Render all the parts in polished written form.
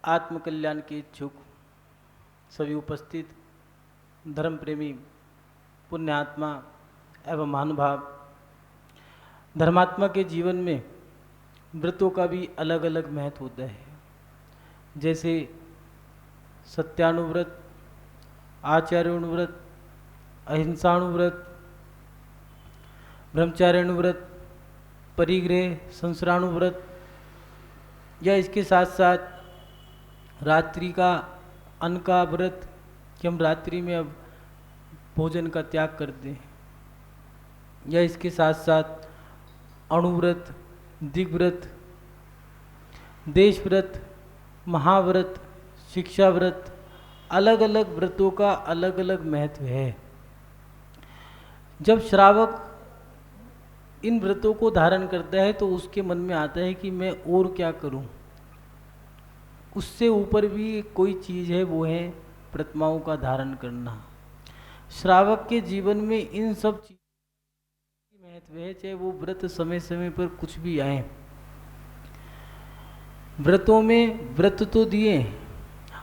आत्मकल्याण के इच्छुक सभी उपस्थित धर्म प्रेमी पुण्यात्मा एवं महानुभाव, धर्मात्मा के जीवन में व्रतों का भी अलग अलग महत्व होता है। जैसे सत्यानुव्रत, आचार्यानुव्रत, अहिंसानुव्रत, ब्रह्मचार्यानुव्रत, परिग्रह, संसरानुव्रत, या इसके साथ साथ रात्रि का अन्न का व्रत कि हम रात्रि में अब भोजन का त्याग करते हैं, या इसके साथ साथ अणुव्रत, दिग्व्रत, देशव्रत, महाव्रत, शिक्षा व्रत, अलग अलग व्रतों का अलग अलग महत्व है। जब श्रावक इन व्रतों को धारण करता है तो उसके मन में आता है कि मैं और क्या करूं। उससे ऊपर भी कोई चीज़ है, वो है प्रतिमाओं का धारण करना। श्रावक के जीवन में इन सब चीज़ों की महत्व है, चाहे वो व्रत समय समय पर कुछ भी आए। व्रतों में व्रत तो दिए,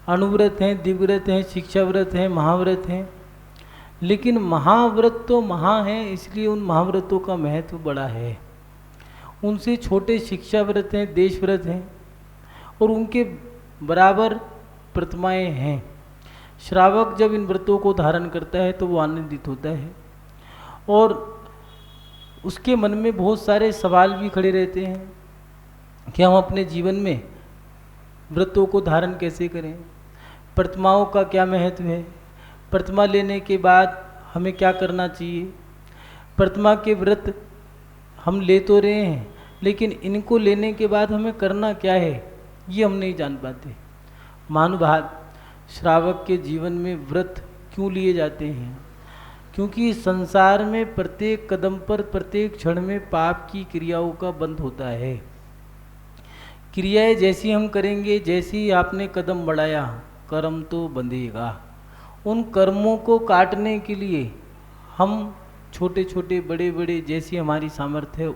अणुव्रत हैं, दिव्यव्रत हैं, शिक्षा व्रत हैं, महाव्रत हैं, लेकिन महाव्रत तो महा है, इसलिए उन महाव्रतों का महत्व बड़ा है। उनसे छोटे शिक्षा व्रत हैं, देश व्रत हैं, और उनके बराबर प्रतिमाएं हैं। श्रावक जब इन व्रतों को धारण करता है तो वो आनंदित होता है, और उसके मन में बहुत सारे सवाल भी खड़े रहते हैं कि हम अपने जीवन में व्रतों को धारण कैसे करें, प्रतिमाओं का क्या महत्व है, प्रतिमा लेने के बाद हमें क्या करना चाहिए, प्रतिमा के व्रत हम ले तो रहे हैं लेकिन इनको लेने के बाद हमें करना क्या है, ये हम नहीं जान पाते। महानुभाव, श्रावक के जीवन में व्रत क्यों लिए जाते हैं? क्योंकि संसार में प्रत्येक कदम पर, प्रत्येक क्षण में पाप की क्रियाओं का बंध होता है। क्रियाएं जैसी हम करेंगे, जैसी ही आपने कदम बढ़ाया, कर्म तो बंधेगा। उन कर्मों को काटने के लिए हम छोटे छोटे बड़े बड़े जैसी हमारी सामर्थ्य है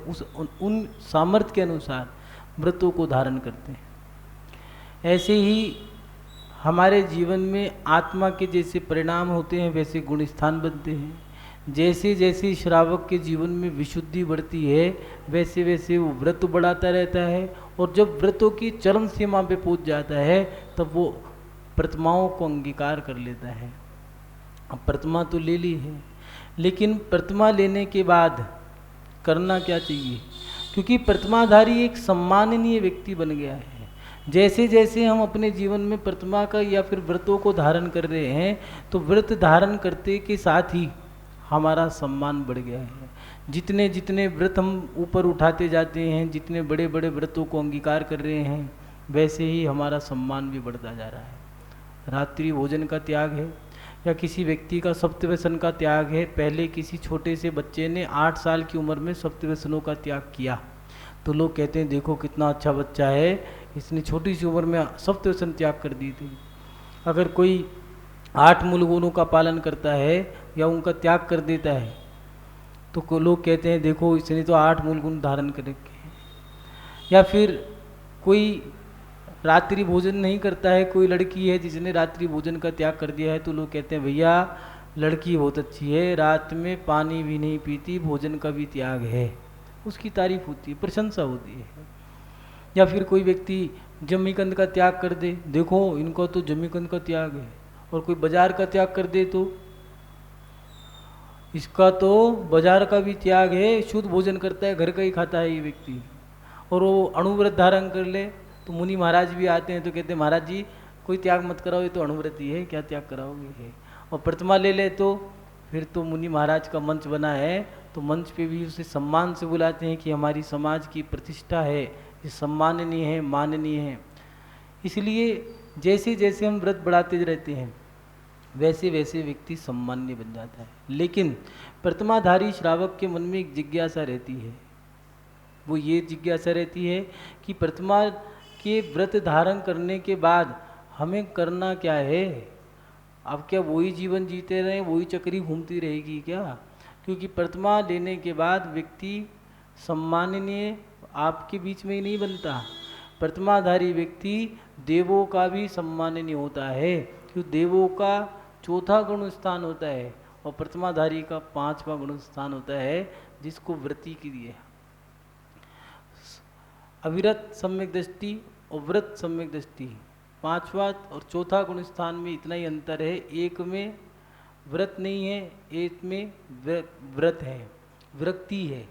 उन सामर्थ्य के अनुसार व्रतों को धारण करते हैं। ऐसे ही हमारे जीवन में आत्मा के जैसे परिणाम होते हैं वैसे गुण स्थान बनते हैं। जैसे जैसे श्रावक के जीवन में विशुद्धि बढ़ती है वैसे वैसे वो व्रत बढ़ाता रहता है, और जब व्रतों की चरम सीमा पे पहुंच जाता है तब वो प्रतिमाओं को अंगीकार कर लेता है। अब प्रतिमा तो ले ली है, लेकिन प्रतिमा लेने के बाद करना क्या चाहिए? क्योंकि प्रतिमाधारी एक सम्माननीय व्यक्ति बन गया है। जैसे जैसे हम अपने जीवन में प्रतिमा का या फिर व्रतों को धारण कर रहे हैं तो व्रत धारण करते के साथ ही हमारा सम्मान बढ़ गया है। जितने जितने व्रत हम ऊपर उठाते जाते हैं, जितने बड़े बड़े व्रतों को अंगीकार कर रहे हैं, वैसे ही हमारा सम्मान भी बढ़ता जा रहा है। रात्रि भोजन का त्याग है, या किसी व्यक्ति का सप्तव्यसन का त्याग है। पहले किसी छोटे से बच्चे ने 8 साल की उम्र में सप्तव्यसनों का त्याग किया तो लोग कहते हैं देखो कितना अच्छा बच्चा है, इसने छोटी सी उम्र में सप्तव्यसन त्याग कर दी थी। अगर कोई 8 मूल गुणों का पालन करता है या उनका त्याग कर देता है तो लोग कहते हैं देखो इसने तो 8 मूल गुण धारण कर रखे हैं। या फिर कोई रात्रि भोजन नहीं करता है, कोई लड़की है जिसने रात्रि भोजन का त्याग कर दिया है तो लोग कहते हैं भैया लड़की बहुत अच्छी है, रात में पानी भी नहीं पीती, भोजन का भी त्याग है। उसकी तारीफ होती है, प्रशंसा होती है। या फिर कोई व्यक्ति जमीकंद का त्याग कर दे, देखो इनको तो जमीकंद का त्याग है, और कोई बाजार का त्याग कर दे तो इसका तो बाजार का भी त्याग है, शुद्ध भोजन करता है, घर का ही खाता है ये व्यक्ति। और वो अणुव्रत धारण कर ले तो मुनि महाराज भी आते हैं तो कहते हैं महाराज जी कोई त्याग मत कराओ, ये तो अणुव्रत ही है, क्या त्याग कराओगे है। और प्रतिमा ले ले तो फिर तो मुनि महाराज का मंच बना है तो मंच पे भी उसे सम्मान से बुलाते हैं कि हमारी समाज की प्रतिष्ठा है, ये सम्माननीय है, माननीय है। इसलिए जैसे जैसे हम व्रत बढ़ाते रहते हैं वैसे वैसे व्यक्ति सम्मान्य बन जाता है। लेकिन प्रतिमाधारी श्रावक के मन में एक जिज्ञासा रहती है, वो ये जिज्ञासा रहती है कि प्रतिमा के व्रत धारण करने के बाद हमें करना क्या है? अब क्या वही जीवन जीते रहें, वही चक्री घूमती रहेगी क्या? क्योंकि प्रतिमा लेने के बाद व्यक्ति सम्माननीय आपके बीच में ही नहीं बनता, प्रतिमाधारी व्यक्ति देवों का भी सम्माननीय होता है, क्योंकि देवों का चौथा गुण स्थान होता है और प्रतिमाधारी का 5वां गुण स्थान होता है, जिसको व्रती की है। अविरत सम्यक दृष्टि और व्रत सम्यक दृष्टि, 5वां और चौथा गुण स्थान में इतना ही अंतर है। एक में व्रत नहीं है, एक में व्रत है, वृत्ति है।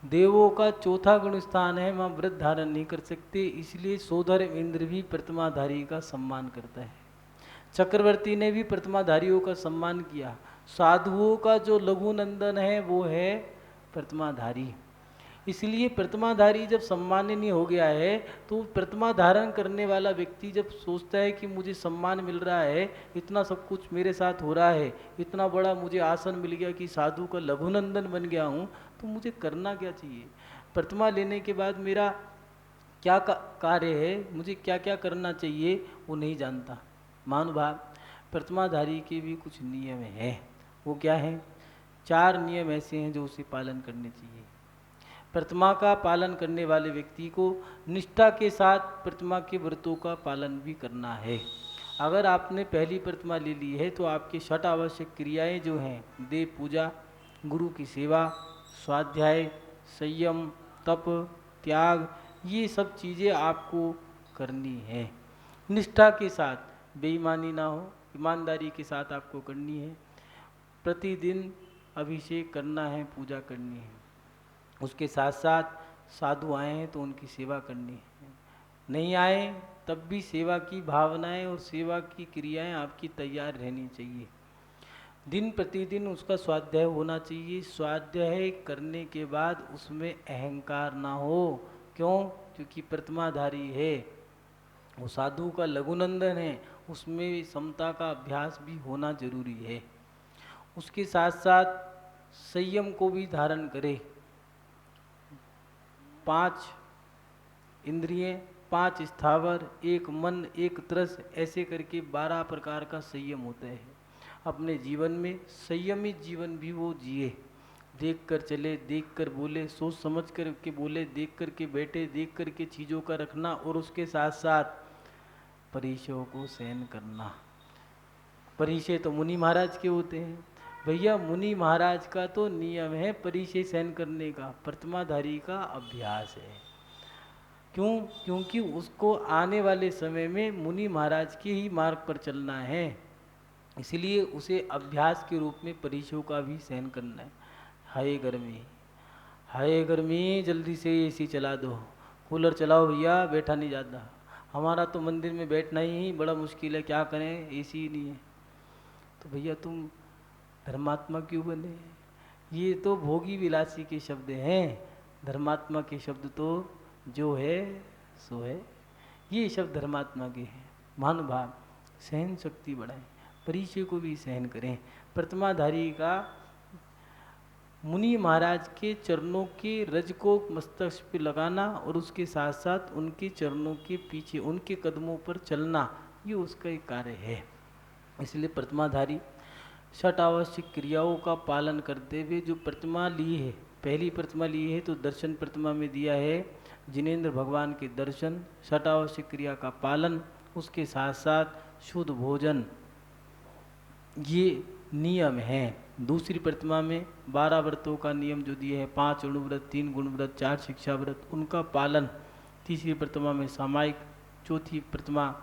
देवों का चौथा गुण स्थान है, वहाँ व्रत धारण नहीं कर सकते, इसलिए सोधर्म इंद्र भी प्रतिमाधारी का सम्मान करता है। चक्रवर्ती ने भी प्रतिमाधारियों का सम्मान किया। साधुओं का जो लघु नंदन है वो है प्रतिमाधारी। इसलिए प्रतिमाधारी जब सम्माननीय हो गया है तो प्रतिमा धारण करने वाला व्यक्ति जब सोचता है कि मुझे सम्मान मिल रहा है, इतना सब कुछ मेरे साथ हो रहा है, इतना बड़ा मुझे आसन मिल गया कि साधु का लघुनंदन बन गया हूँ, तो मुझे करना क्या चाहिए? प्रतिमा लेने के बाद मेरा क्या कार्य है, मुझे क्या क्या करना चाहिए, वो नहीं जानता। महानुभाव, प्रतिमाधारी के भी कुछ नियम हैं। वो क्या हैं? 4 नियम ऐसे हैं जो उसे पालन करने चाहिए। प्रतिमा का पालन करने वाले व्यक्ति को निष्ठा के साथ प्रतिमा के व्रतों का पालन भी करना है। अगर आपने पहली प्रतिमा ले ली है तो आपकी 6 आवश्यक क्रियाएं जो हैं, देव पूजा, गुरु की सेवा, स्वाध्याय, संयम, तप, त्याग, ये सब चीज़ें आपको करनी है। निष्ठा के साथ, बेईमानी ना हो, ईमानदारी के साथ आपको करनी है। प्रतिदिन अभिषेक करना है, पूजा करनी है। उसके साथ साथ साधु आए हैं तो उनकी सेवा करनी है, नहीं आए तब भी सेवा की भावनाएं और सेवा की क्रियाएं आपकी तैयार रहनी चाहिए। दिन प्रतिदिन उसका स्वाध्याय होना चाहिए। स्वाध्याय करने के बाद उसमें अहंकार ना हो। क्यों? क्योंकि प्रतिमाधारी है, वो साधु का लघुनंदन है, उसमें समता का अभ्यास भी होना जरूरी है। उसके साथ साथ संयम को भी धारण करे। 5 इंद्रिय, 5 स्थावर, 1 मन, 1 तरस, ऐसे करके 12 प्रकार का संयम होता है। अपने जीवन में संयमित जीवन भी वो जिए। देख कर चले, देख कर बोले, सोच समझ कर के बोले, देख कर के बैठे, देख कर के चीज़ों का रखना, और उसके साथ साथ परिचयों को सहन करना। परिचय तो मुनि महाराज के होते हैं भैया। मुनि महाराज का तो नियम है परिचय सहन करने का, प्रतिमाधारी का अभ्यास है। क्यों? क्योंकि उसको आने वाले समय में मुनि महाराज के ही मार्ग पर चलना है, इसलिए उसे अभ्यास के रूप में परिचयों का भी सहन करना है। हाय गर्मी, हाय गर्मी, जल्दी से एसी चला दो, कूलर चलाओ भैया, बैठा नहीं जाता। हमारा तो मंदिर में बैठना ही बड़ा मुश्किल है, क्या करें, एसी ही नहीं है। तो भैया तुम धर्मात्मा क्यों बने? ये तो भोगी विलासी के शब्द हैं। धर्मात्मा के शब्द तो जो है सो है, ये शब्द धर्मात्मा के हैं। महानुभाव, सहन शक्ति बढ़ाएं, परिचय को भी सहन करें। प्रतिमाधारी का मुनि महाराज के चरणों के रज को मस्तक पे लगाना और उसके साथ साथ उनके चरणों के पीछे, उनके कदमों पर चलना, ये उसका एक कार्य है। इसलिए प्रतिमाधारी 6 आवश्यक क्रियाओं का पालन करते हुए जो प्रतिमा ली है, पहली प्रतिमा ली है तो दर्शन प्रतिमा में दिया है जिनेंद्र भगवान के दर्शन, 6 आवश्यक क्रिया का पालन, उसके साथ साथ शुद्ध भोजन, ये नियम हैं। दूसरी प्रतिमा में 12 व्रतों का नियम जो दिए हैं, 5 अणुव्रत, 3 गुणव्रत, 4 शिक्षा व्रत, उनका पालन। तीसरी प्रतिमा में सामायिक, चौथी प्रतिमा,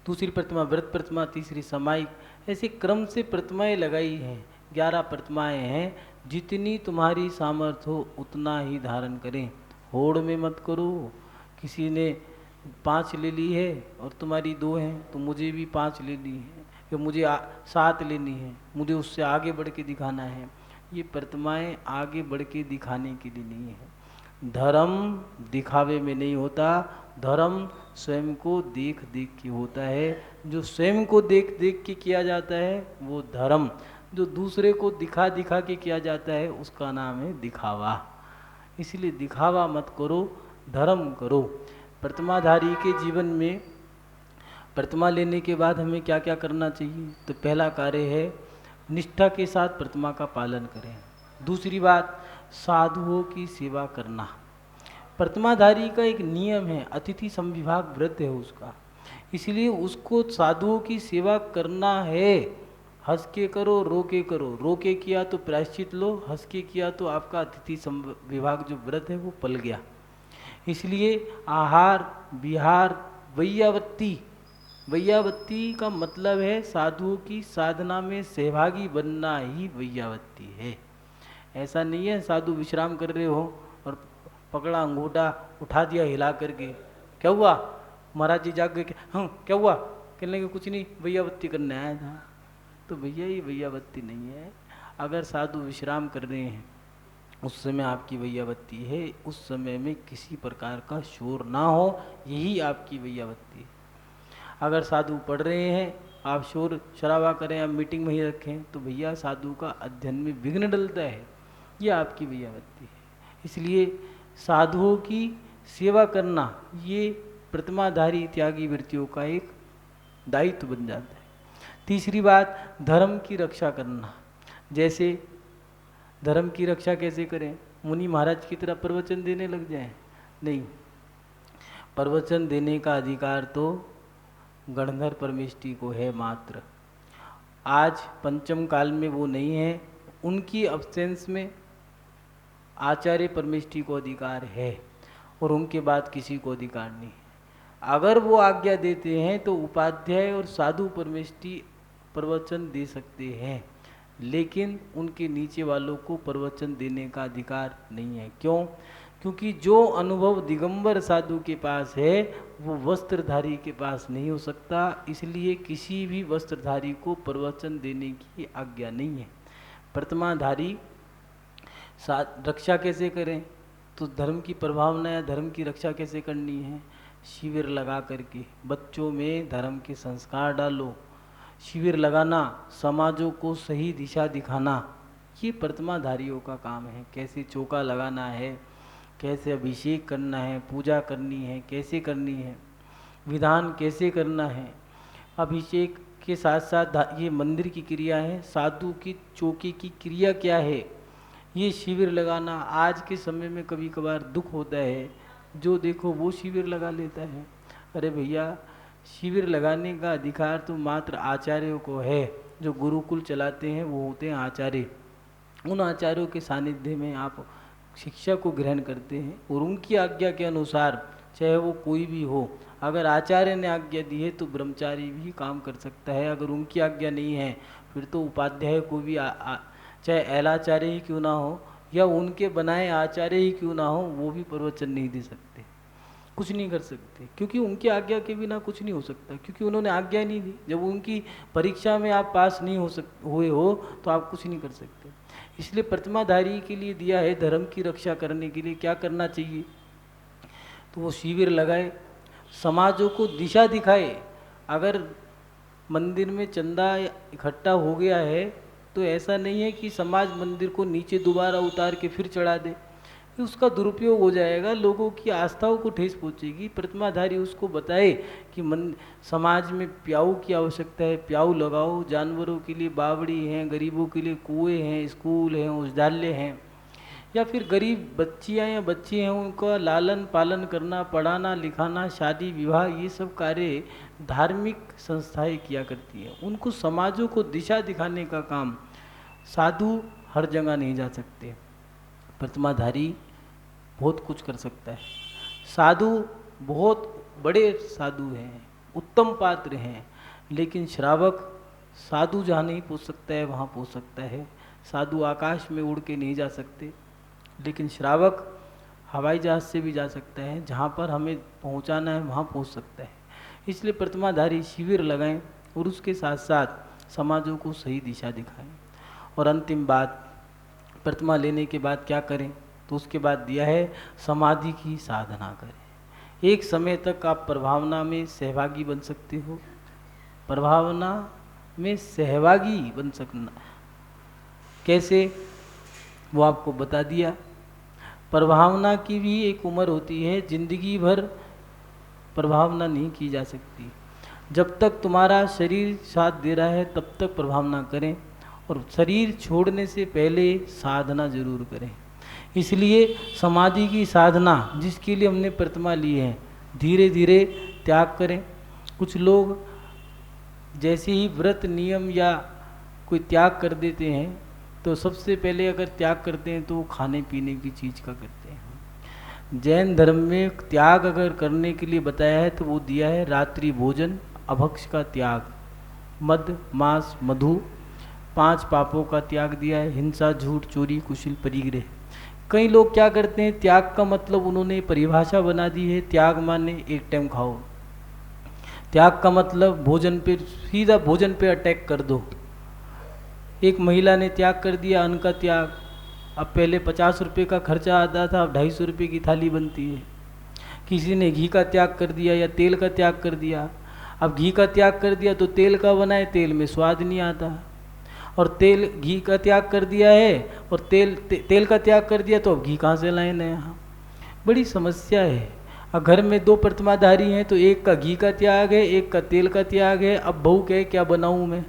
दूसरी प्रतिमा व्रत प्रतिमा, तीसरी सामायिक, ऐसे क्रम से प्रतिमाएं लगाई हैं। 11 प्रतिमाएं हैं। जितनी तुम्हारी सामर्थ्य हो उतना ही धारण करें, होड़ में मत करो। किसी ने 5 ले ली है और तुम्हारी 2 हैं तो मुझे भी 5 ले ली है, कि मुझे 7 लेनी है, मुझे उससे आगे बढ़ के दिखाना है। ये प्रतिमाएं आगे बढ़ के दिखाने के लिए नहीं है। धर्म दिखावे में नहीं होता, धर्म स्वयं को देख देख के होता है। जो स्वयं को देख देख के किया जाता है वो धर्म, जो दूसरे को दिखा दिखा के किया जाता है उसका नाम है दिखावा। इसलिए दिखावा मत करो, धर्म करो। प्रतिमाधारी के जीवन में प्रतिमा लेने के बाद हमें क्या क्या करना चाहिए? तो पहला कार्य है निष्ठा के साथ प्रतिमा का पालन करें। दूसरी बात, साधुओं की सेवा करना। प्रतिमाधारी का एक नियम है, अतिथि समविभाग व्रत है उसका, इसलिए उसको साधुओं की सेवा करना है। हंस के करो, रो के करो, रो के किया तो प्रायश्चित लो, हंस के किया तो आपका अतिथि समविभाग जो व्रत है वो पल गया। इसलिए आहार विहार वैयावत्ती, वैयावत्ती का मतलब है साधुओं की साधना में सहभागी बनना ही वैयावत्ती है। ऐसा नहीं है साधु विश्राम कर रहे हो और पकड़ा अंगूठा उठा दिया हिला करके, क्या हुआ महाराज जी जाग गए क्या, हाँ क्या हुआ, कहने के कुछ नहीं वैयावत्ती करने आया था। तो भैया ये वैयावत्ती नहीं है। अगर साधु विश्राम कर रहे हैं उस समय आपकी वैयावत्ती है, उस समय में किसी प्रकार का शोर ना हो, यही आपकी वैयावत्ती है। अगर साधु पढ़ रहे हैं आप शोर शराबा करें, आप मीटिंग में ही रखें, तो भैया साधु का अध्ययन में विघ्न डलता है, ये आपकी वैयावत्ती है। इसलिए साधुओं की सेवा करना ये प्रतिमाधारी त्यागी वृत्तियों का एक दायित्व बन जाता है। तीसरी बात, धर्म की रक्षा करना। जैसे धर्म की रक्षा कैसे करें, मुनि महाराज की तरह प्रवचन देने लग जाएं? नहीं, प्रवचन देने का अधिकार तो गणधर परमेष्टि को है मात्र। आज पंचम काल में वो नहीं है, उनकी अब्सेंस में आचार्य परमेष्टि को अधिकार है और उनके बाद किसी को अधिकार नहीं है। अगर वो आज्ञा देते हैं तो उपाध्याय और साधु परमेष्टि प्रवचन दे सकते हैं, लेकिन उनके नीचे वालों को प्रवचन देने का अधिकार नहीं है। क्यों? क्योंकि जो अनुभव दिगंबर साधु के पास है वो वस्त्रधारी के पास नहीं हो सकता, इसलिए किसी भी वस्त्रधारी को प्रवचन देने की आज्ञा नहीं है। प्रतिमाधारी रक्षा कैसे करें, तो धर्म की प्रभावना या धर्म की रक्षा कैसे करनी है, शिविर लगा करके बच्चों में धर्म के संस्कार डालो। शिविर लगाना, समाजों को सही दिशा दिखाना, ये प्रतिमाधारियों का काम है। कैसे चौका लगाना है, कैसे अभिषेक करना है, पूजा करनी है कैसे करनी है, विधान कैसे करना है। अभिषेक के साथ साथ ये मंदिर की क्रिया है, साधु की चौकी की क्रिया क्या है, ये शिविर लगाना। आज के समय में कभी कभार दुख होता है, जो देखो वो शिविर लगा लेता है। अरे भैया, शिविर लगाने का अधिकार तो मात्र आचार्यों को है। जो गुरुकुल चलाते हैं वो होते हैं आचार्य। उन आचार्यों के सानिध्य में आप शिक्षा को ग्रहण करते हैं और उनकी आज्ञा के अनुसार, चाहे वो कोई भी हो, अगर आचार्य ने आज्ञा दी है तो ब्रह्मचारी भी काम कर सकता है। अगर उनकी आज्ञा नहीं है फिर तो उपाध्याय को भी चाहे एलाचार्य ही क्यों ना हो या उनके बनाए आचार्य ही क्यों ना हो, वो भी प्रवचन नहीं दे सकते, कुछ नहीं कर सकते, क्योंकि उनकी आज्ञा के बिना कुछ नहीं हो सकता, क्योंकि उन्होंने आज्ञा नहीं दी। जब उनकी परीक्षा में आप पास नहीं हुए हो तो आप कुछ नहीं कर सकते। इसलिए प्रतिमाधारी के लिए दिया है, धर्म की रक्षा करने के लिए क्या करना चाहिए, तो वो शिविर लगाए, समाजों को दिशा दिखाए। अगर मंदिर में चंदा इकट्ठा हो गया है तो ऐसा नहीं है कि समाज मंदिर को नीचे दोबारा उतार के फिर चढ़ा दे, उसका दुरुपयोग हो जाएगा, लोगों की आस्थाओं को ठेस पहुंचेगी। प्रतिमाधारी उसको बताए कि समाज में प्याऊ की आवश्यकता है, प्याऊ लगाओ, जानवरों के लिए बावड़ी हैं, गरीबों के लिए कुएं हैं, स्कूल हैं, औषधालय हैं, या फिर गरीब बच्चियां या बच्चे हैं उनका लालन पालन करना, पढ़ाना लिखाना, शादी विवाह, ये सब कार्य धार्मिक संस्थाएं किया करती हैं। उनको समाजों को दिशा दिखाने का काम, साधु हर जगह नहीं जा सकते, प्रतिमाधारी बहुत कुछ कर सकता है। साधु बहुत बड़े साधु हैं, उत्तम पात्र हैं, लेकिन श्रावक साधु जहाँ नहीं पहुँच सकता है वहाँ पहुँच सकता है। साधु आकाश में उड़ के नहीं जा सकते, लेकिन श्रावक हवाई जहाज से भी जा सकता है, जहाँ पर हमें पहुँचाना है वहाँ पहुँच सकता है। इसलिए प्रतिमाधारी शिविर लगाएं और उसके साथ साथ समाजों को सही दिशा दिखाएं। और अंतिम बात, प्रतिमा लेने के बाद क्या करें, तो उसके बाद दिया है समाधि की साधना करें। एक समय तक आप प्रभावना में सहभागी बन सकते हो, प्रभावना में सहभागी बन सकना कैसे, वो आपको बता दिया। प्रभावना की भी एक उम्र होती है, जिंदगी भर प्रभावना नहीं की जा सकती। जब तक तुम्हारा शरीर साथ दे रहा है तब तक प्रभावना करें, और शरीर छोड़ने से पहले साधना जरूर करें। इसलिए समाधि की साधना जिसके लिए हमने प्रतिमा ली है, धीरे धीरे त्याग करें। कुछ लोग जैसे ही व्रत नियम या कोई त्याग कर देते हैं तो सबसे पहले अगर त्याग करते हैं तो वो खाने पीने की चीज़ का करते हैं। जैन धर्म में त्याग अगर करने के लिए बताया है तो वो दिया है रात्रि भोजन, अभक्ष का त्याग, मद मांस मधु, 5 पापों का त्याग दिया है, हिंसा झूठ चोरी कुशिल परिग्रह। कई लोग क्या करते हैं, त्याग का मतलब उन्होंने परिभाषा बना दी है, त्याग माने एक टाइम खाओ। त्याग का मतलब भोजन पे, सीधा भोजन पे अटैक कर दो। एक महिला ने त्याग कर दिया अन्न का त्याग। अब पहले 50 रुपये का खर्चा आता था, अब 250 रुपये की थाली बनती है। किसी ने घी का त्याग कर दिया या तेल का त्याग कर दिया। अब घी का त्याग कर दिया तो तेल का बनाए, तेल में स्वाद नहीं आता। और तेल घी का त्याग कर दिया है और तेल का त्याग कर दिया तो अब घी कहाँ से लाए नया। बड़ी समस्या है। अब घर में 2 प्रतिमाधारी हैं तो एक का घी का त्याग है, एक का तेल का त्याग है। अब बहू कहे क्या बनाऊँ मैं,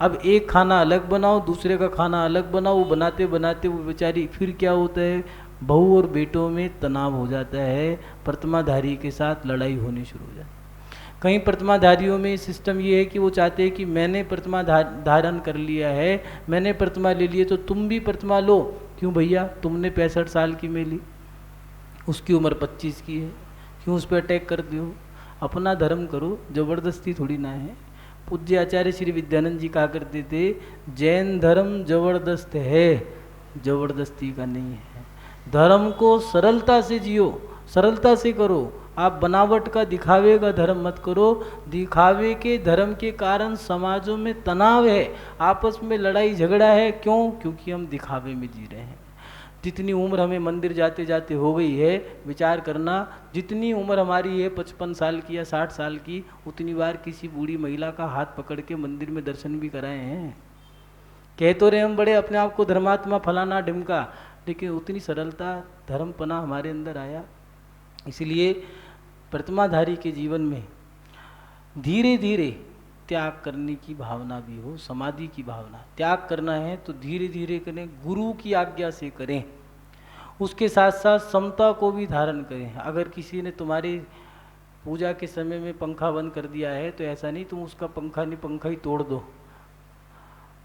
अब एक खाना अलग बनाओ, दूसरे का खाना अलग बनाओ। वो बनाते बनाते वो बेचारी, फिर क्या होता है, बहू और बेटों में तनाव हो जाता है, प्रतिमाधारी के साथ लड़ाई होनी शुरू हो जाती है। कई प्रतिमाधारियों में सिस्टम ये है कि वो चाहते हैं कि मैंने प्रतिमा धारण कर लिया है, मैंने प्रतिमा ले ली है तो तुम भी प्रतिमा लो। क्यों भैया, तुमने 65 साल की में ली, उसकी उम्र 25 की है, क्यों उस पर अटैक कर दो। अपना धर्म करो, ज़बरदस्ती थोड़ी ना है। पूज्य आचार्य श्री विद्यानंद जी कहा करते थे, जैन धर्म जबरदस्त है, जबरदस्ती का नहीं है। धर्म को सरलता से जियो, सरलता से करो। आप बनावट का, दिखावे का धर्म मत करो। दिखावे के धर्म के कारण समाजों में तनाव है, आपस में लड़ाई झगड़ा है। क्यों? क्योंकि हम दिखावे में जी रहे हैं। जितनी उम्र हमें मंदिर जाते जाते हो गई है, विचार करना, जितनी उम्र हमारी है 55 साल की या 60 साल की, उतनी बार किसी बूढ़ी महिला का हाथ पकड़ के मंदिर में दर्शन भी कराए हैं। कह तो रहे हम बड़े अपने आप को धर्मात्मा फलाना ढिमका, लेकिन उतनी सरलता धर्मपना हमारे अंदर आया। इसलिए प्रतिमाधारी के जीवन में धीरे धीरे त्याग करने की भावना भी हो, समाधि की भावना। त्याग करना है तो धीरे धीरे करें, गुरु की आज्ञा से करें। उसके साथ साथ समता को भी धारण करें। अगर किसी ने तुम्हारी पूजा के समय में पंखा बंद कर दिया है तो ऐसा नहीं तुम उसका पंखा नहीं, पंखा ही तोड़ दो।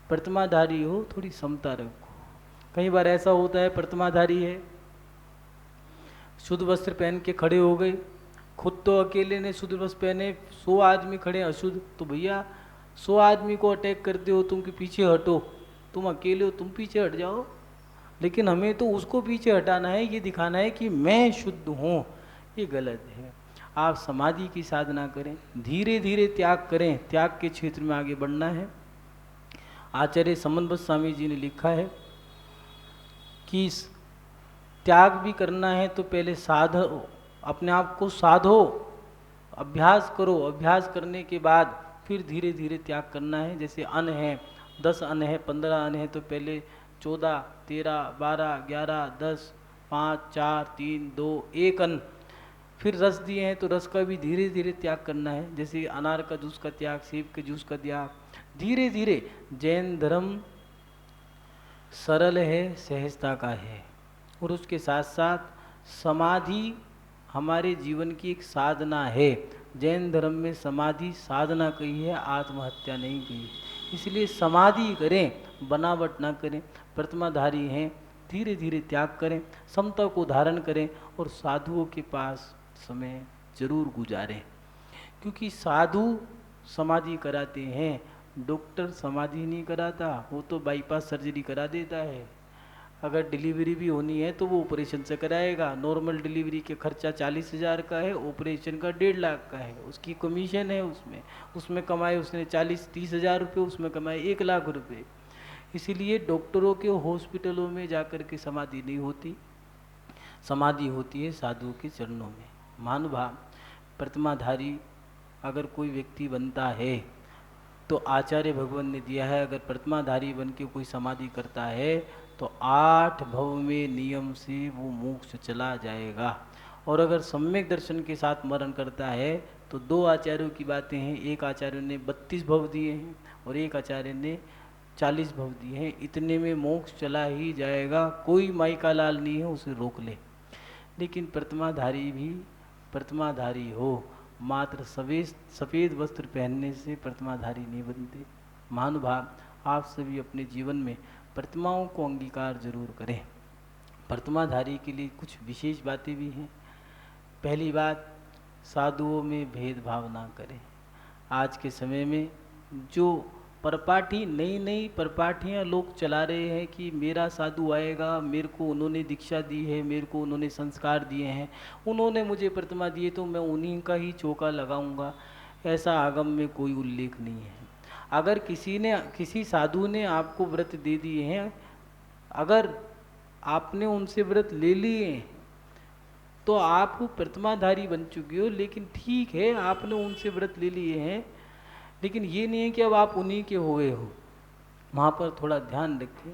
प्रतिमाधारी हो, थोड़ी समता रखो। कई बार ऐसा होता है, प्रतिमाधारी है, शुद्ध वस्त्र पहन के खड़े हो गए, खुद तो अकेले ने शुद्ध वस्त्र पहने, 100 आदमी खड़े अशुद्ध, तो भैया 100 आदमी को अटैक करते हो तुम कि पीछे हटो, तुम अकेले हो, तुम पीछे हट जाओ। लेकिन हमें तो उसको पीछे हटाना है, ये दिखाना है कि मैं शुद्ध हूँ। ये गलत है। आप समाधि की साधना करें, धीरे धीरे त्याग करें, त्याग के क्षेत्र में आगे बढ़ना है। आचार्य समन्वत स्वामी जी ने लिखा है कि त्याग भी करना है तो पहले साधो, अपने आप को साधो, अभ्यास करो। अभ्यास करने के बाद फिर धीरे धीरे त्याग करना है। जैसे अन्न है, 10 अन्न है, 15 अन्न है, तो पहले 14, 13, 12, 11, 10, 5, 4, 3, 2, 1 अन्न। फिर रस दिए हैं तो रस का भी धीरे धीरे त्याग करना है। जैसे अनार का जूस का त्याग, सेब के जूस का त्याग, धीरे धीरे। जैन धर्म सरल है, सहजता का है। और उसके साथ साथ समाधि हमारे जीवन की एक साधना है। जैन धर्म में समाधि साधना कही है, आत्महत्या नहीं कही। इसलिए समाधि करें, बनावट ना करें। प्रतिमाधारी हैं, धीरे धीरे त्याग करें, समता को धारण करें और साधुओं के पास समय जरूर गुजारें। क्योंकि साधु समाधि कराते हैं, डॉक्टर समाधि नहीं कराता, वो तो बाईपास सर्जरी करा देता है। अगर डिलीवरी भी होनी है तो वो ऑपरेशन से कराएगा। नॉर्मल डिलीवरी के खर्चा 40,000 का है, ऑपरेशन का 1.5 लाख का है। उसकी कमीशन है, उसमें कमाए उसने 40-30 हज़ार रुपये, उसमें कमाए 1 लाख रुपये। इसीलिए डॉक्टरों के हॉस्पिटलों में जाकर के समाधि नहीं होती, समाधि होती है साधुओं के चरणों में। महानुभाव, प्रतिमाधारी अगर कोई व्यक्ति बनता है तो आचार्य भगवान ने दिया है, अगर प्रतिमाधारी बन के कोई समाधि करता है तो 8 भव में नियम से वो मोक्ष चला जाएगा। और अगर सम्यक दर्शन के साथ मरण करता है तो 2 आचार्यों की बातें हैं। एक आचार्य ने 32 भव दिए हैं और एक आचार्य ने 40 भव दिए हैं, इतने में मोक्ष चला ही जाएगा, कोई माई का लाल नहीं है उसे रोक ले। लेकिन प्रतिमाधारी भी प्रतिमाधारी हो, मात्र सफ़ेद वस्त्र पहनने से प्रतिमाधारी नहीं बनते। महानुभाव, आप सभी अपने जीवन में प्रतिमाओं को अंगीकार जरूर करें। प्रतिमाधारी के लिए कुछ विशेष बातें भी हैं। पहली बात, साधुओं में भेदभाव ना करें। आज के समय में जो परपाठी नई नई परपाठियाँ लोग चला रहे हैं कि मेरा साधु आएगा, मेरे को उन्होंने दीक्षा दी है, मेरे को उन्होंने संस्कार दिए हैं, उन्होंने मुझे प्रतिमा दी है तो मैं उन्हीं का ही चौका लगाऊंगा, ऐसा आगम में कोई उल्लेख नहीं है। अगर किसी साधु ने आपको व्रत दे दिए हैं, अगर आपने उनसे व्रत ले लिए तो आप प्रतिमाधारी बन चुके हो। लेकिन ठीक है, आपने उनसे व्रत ले लिए हैं, लेकिन ये नहीं है कि अब आप उन्हीं के हो गए हो। वहाँ पर थोड़ा ध्यान रखें।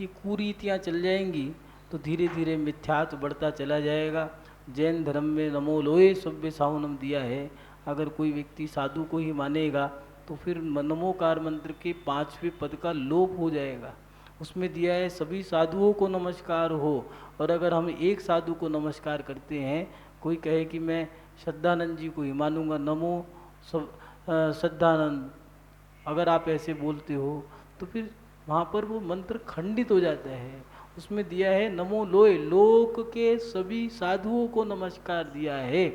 ये कुरीतियाँ चल जाएंगी तो धीरे धीरे मिथ्यात्व बढ़ता चला जाएगा। जैन धर्म में नमो लोए सभ्य साहुनम दिया है। अगर कोई व्यक्ति साधु को ही मानेगा तो फिर नमोकार मंत्र के 5वें पद का लोप हो जाएगा। उसमें दिया है सभी साधुओं को नमस्कार हो। और अगर हम एक साधु को नमस्कार करते हैं, कोई कहे कि मैं श्रद्धानंद जी को ही मानूंगा, नमो श्रद्धानंद, अगर आप ऐसे बोलते हो तो फिर वहाँ पर वो मंत्र खंडित हो जाता है। उसमें दिया है नमो लोय, लोक के सभी साधुओं को नमस्कार दिया है।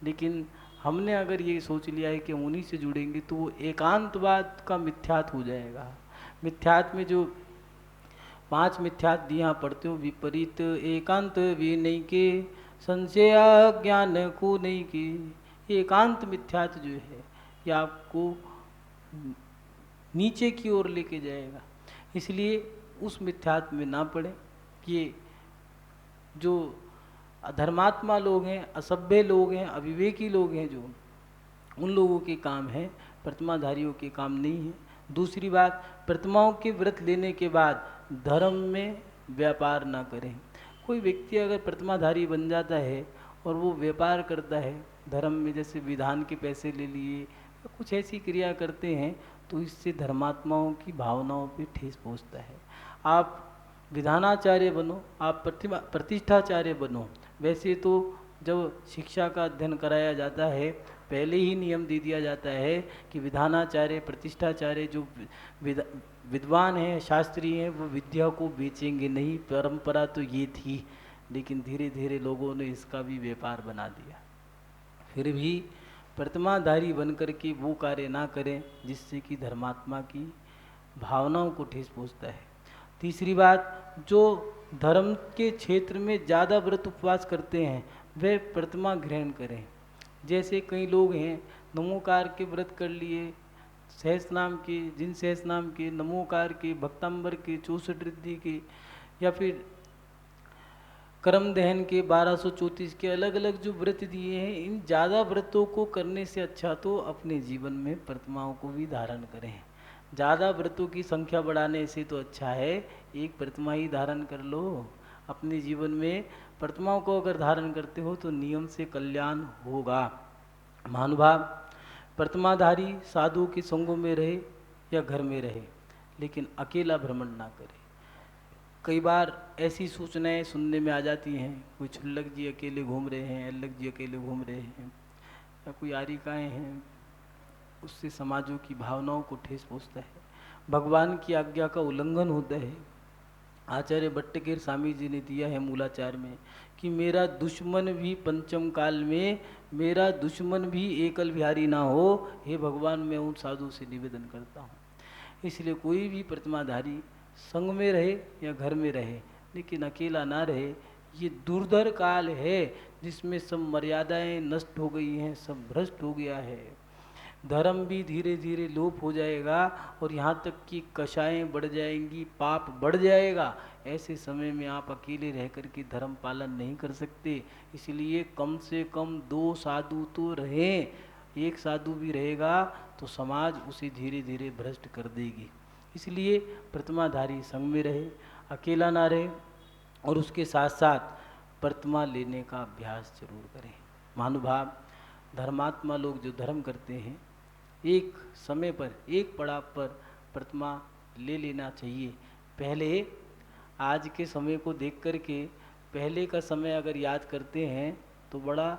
लेकिन हमने अगर ये सोच लिया है कि हम उन्हीं से जुड़ेंगे तो वो एकांतवाद का मिथ्यात्व हो जाएगा। मिथ्यात्व में जो 5 मिथ्यात्व यहाँ पढ़ते हो, विपरीत एकांत भी नहीं के, संशय ज्ञान को नहीं के, एकांत मिथ्यात्व जो है ये आपको नीचे की ओर लेके जाएगा। इसलिए उस मिथ्यात्व में ना पड़े। कि जो अधर्मात्मा लोग हैं, असभ्य लोग हैं, अविवेकी लोग हैं, जो उन लोगों के काम है, प्रतिमाधारियों के काम नहीं है। दूसरी बात, प्रतिमाओं के व्रत लेने के बाद धर्म में व्यापार ना करें। कोई व्यक्ति अगर प्रतिमाधारी बन जाता है और वो व्यापार करता है धर्म में, जैसे विधान के पैसे ले लिए, कुछ ऐसी क्रिया करते हैं, तो इससे धर्मात्माओं की भावनाओं पे ठेस पहुंचता है। आप विधानाचार्य बनो, आप प्रतिष्ठाचार्य बनो। वैसे तो जब शिक्षा का अध्ययन कराया जाता है, पहले ही नियम दे दिया जाता है कि विधानाचार्य, प्रतिष्ठाचार्य जो विद्वान हैं, शास्त्री हैं, वो विद्या को बेचेंगे नहीं। परंपरा तो ये थी, लेकिन धीरे धीरे लोगों ने इसका भी व्यापार बना दिया। फिर भी प्रतिमाधारी बनकर के वो कार्य ना करें जिससे कि धर्मात्मा की भावनाओं को ठेस पहुँचता है। तीसरी बात, जो धर्म के क्षेत्र में ज़्यादा व्रत उपवास करते हैं वे प्रतिमा ग्रहण करें। जैसे कई लोग हैं, नमोकार के व्रत कर लिए, सहस नाम के, जिन सहस नाम के, नमोकार के, भक्तांबर के, 64 रिद्धि के, या फिर कर्म दहन के, 1234 के, अलग अलग जो व्रत दिए हैं, इन ज़्यादा व्रतों को करने से अच्छा तो अपने जीवन में प्रतिमाओं को भी धारण करें। ज़्यादा व्रतों की संख्या बढ़ाने से तो अच्छा है एक प्रतिमा ही धारण कर लो। अपने जीवन में प्रतिमाओं को अगर धारण करते हो तो नियम से कल्याण होगा। महानुभाव, प्रतिमाधारी साधु के संगों में रहे या घर में रहे, लेकिन अकेला भ्रमण ना करे। कई बार ऐसी सूचनाएं सुनने में आ जाती हैं, कोई छुल्लक जी अकेले घूम रहे हैं, अल्लक जी अकेले घूम रहे हैं, या कोई आरिकाएँ हैं, उससे समाजों की भावनाओं को ठेस पहुँचता है, भगवान की आज्ञा का उल्लंघन होता है। आचार्य भट्टकेर स्वामी जी ने दिया है मूलाचार में कि मेरा दुश्मन भी पंचम काल में, मेरा दुश्मन भी एकल बिहारी ना हो, हे भगवान मैं उन साधु से निवेदन करता हूँ। इसलिए कोई भी प्रतिमाधारी संग में रहे या घर में रहे, लेकिन अकेला ना रहे। ये दुर्धर काल है जिसमें सब मर्यादाएं नष्ट हो गई हैं, सब भ्रष्ट हो गया है, धर्म भी धीरे धीरे लोप हो जाएगा और यहाँ तक कि कषायें बढ़ जाएंगी, पाप बढ़ जाएगा। ऐसे समय में आप अकेले रह कर के धर्म पालन नहीं कर सकते। इसलिए कम से कम 2 साधु तो रहें। एक साधु भी रहेगा तो समाज उसे धीरे धीरे भ्रष्ट कर देगी। इसलिए प्रतिमाधारी संग में रहे, अकेला ना रहे, और उसके साथ साथ प्रतिमा लेने का अभ्यास जरूर करें। महानुभाव, धर्मात्मा लोग जो धर्म करते हैं, एक समय पर, एक पड़ाव पर प्रतिमा ले लेना चाहिए। पहले आज के समय को देख कर के पहले का समय अगर याद करते हैं तो बड़ा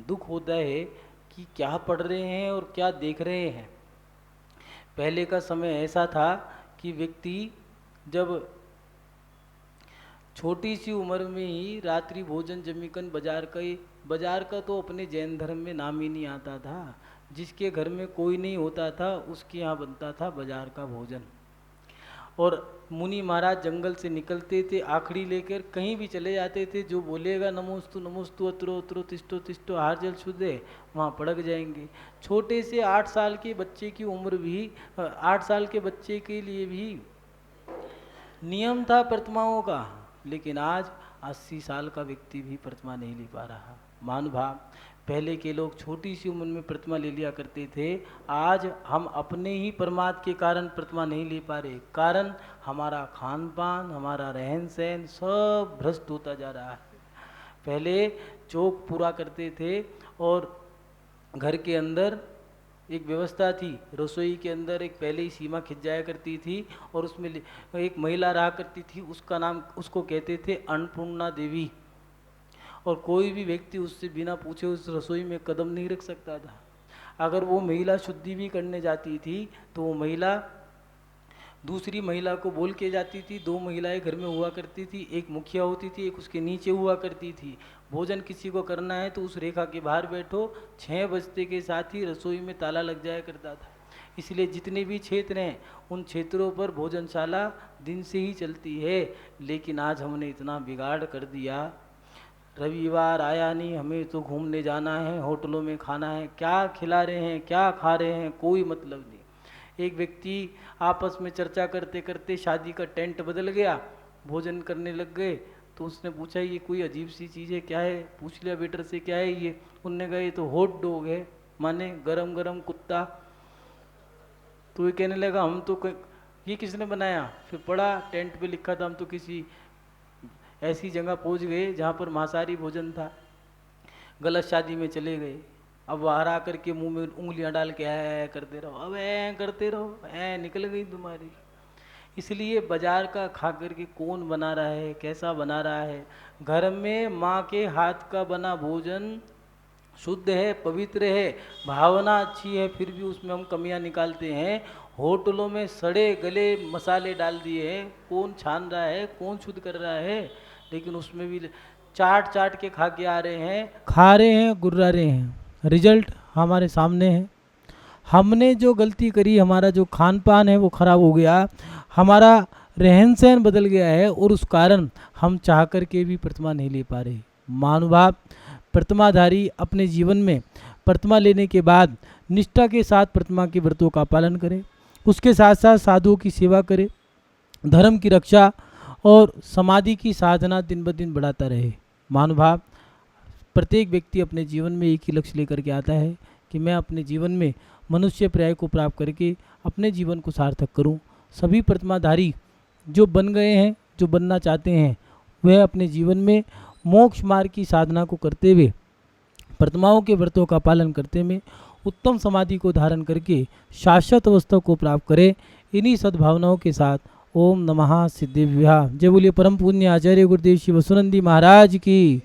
दुख होता है कि क्या पढ़ रहे हैं और क्या देख रहे हैं। पहले का समय ऐसा था कि व्यक्ति जब छोटी सी उम्र में ही रात्रि भोजन जमीकन बाजार का तो अपने जैन धर्म में नाम ही नहीं आता था। जिसके घर में कोई नहीं होता था उसके यहाँ बनता था बाजार का भोजन। और मुनि महाराज जंगल से निकलते थे, आखड़ी लेकर कहीं भी चले जाते थे। जो बोलेगा नमोस्तु नमोस्तु अत्रो अत्रो तिष्ठो तिष्ठो हार जल शुद्धे, वहाँ पड़क जाएंगे। छोटे से 8 साल के बच्चे की उम्र भी 8 साल के बच्चे के लिए भी नियम था प्रतिमाओं का, लेकिन आज 80 साल का व्यक्ति भी प्रतिमा नहीं ले पा रहा। महानुभाव, पहले के लोग छोटी सी उम्र में प्रतिमा ले लिया करते थे। आज हम अपने ही प्रमाद के कारण प्रतिमा नहीं ले पा रहे। कारण हमारा खान पान, हमारा रहन सहन सब भ्रष्ट होता जा रहा है। पहले चौक पूरा करते थे और घर के अंदर एक व्यवस्था थी। रसोई के अंदर एक पहले ही सीमा खिंच जाया करती थी और उसमें एक महिला रहा करती थी, उसका नाम उसको कहते थे अन्नपूर्णा देवी। और कोई भी व्यक्ति उससे बिना पूछे उस रसोई में कदम नहीं रख सकता था। अगर वो महिला शुद्धि भी करने जाती थी तो वो महिला दूसरी महिला को बोल के जाती थी। 2 महिलाएं घर में हुआ करती थी, एक मुखिया होती थी, एक उसके नीचे हुआ करती थी। भोजन किसी को करना है तो उस रेखा के बाहर बैठो, 6 बजते के साथ ही रसोई में ताला लग जाया करता था। इसलिए जितने भी क्षेत्र हैं उन क्षेत्रों पर भोजनशाला दिन से ही चलती है। लेकिन आज हमने इतना बिगाड़ कर दिया, रविवार आया नहीं, हमें तो घूमने जाना है, होटलों में खाना है, क्या खिला रहे हैं क्या खा रहे हैं कोई मतलब नहीं। एक व्यक्ति आपस में चर्चा करते करते शादी का टेंट बदल गया, भोजन करने लग गए। तो उसने पूछा ये कोई अजीब सी चीज़ है, क्या है? पूछ लिया वेटर से क्या है ये। उनने कहा ये तो हॉट डॉग है, माने गरम गरम कुत्ता। तो ये कहने लगा हम तो ये किसने बनाया? फिर पढ़ा टेंट पे लिखा था हम तो किसी ऐसी जगह पहुंच गए जहाँ पर मांसाहारी भोजन था। गलत शादी में चले गए। अब बाहर आकर के मुंह में उंगलियां डाल के ऐ करते रहो, अब ऐ करते रहो, ऐ निकल गई तुम्हारी। इसलिए बाजार का खा करके कौन बना रहा है, कैसा बना रहा है? घर में माँ के हाथ का बना भोजन शुद्ध है, पवित्र है, भावना अच्छी है, फिर भी उसमें हम कमियां निकालते हैं। होटलों में सड़े गले मसाले डाल दिए हैं, कौन छान रहा है, कौन शुद्ध कर रहा है? लेकिन उसमें भी चाट चाट के खा के आ रहे हैं, खा रहे हैं, गुर्रा रहे हैं। रिजल्ट हमारे सामने है। हमने जो गलती करी, हमारा जो खान पान है वो खराब हो गया, हमारा रहन सहन बदल गया है और उस कारण हम चाह कर के भी प्रतिमा नहीं ले पा रहे। महानुभाव, प्रतिमाधारी अपने जीवन में प्रतिमा लेने के बाद निष्ठा के साथ प्रतिमा के व्रतों का पालन करें, उसके साथ साथ साधुओं की सेवा करें, धर्म की रक्षा और समाधि की साधना दिन ब दिन बढ़ाता रहे। महानुभाव, प्रत्येक व्यक्ति अपने जीवन में एक ही लक्ष्य लेकर के आता है कि मैं अपने जीवन में मनुष्य पर्याय को प्राप्त करके अपने जीवन को सार्थक करूं। सभी प्रतिमाधारी जो बन गए हैं, जो बनना चाहते हैं, वह अपने जीवन में मोक्ष मार्ग की साधना को करते हुए, प्रतिमाओं के व्रतों का पालन करते हुए उत्तम समाधि को धारण करके शाश्वत अवस्था को प्राप्त करें। इन्हीं सद्भावनाओं के साथ ओम नमः सिद्धिभ्याः। जय बोलिए परम पुण्य आचार्य गुरुदेव श्री वसुनंदी महाराज की।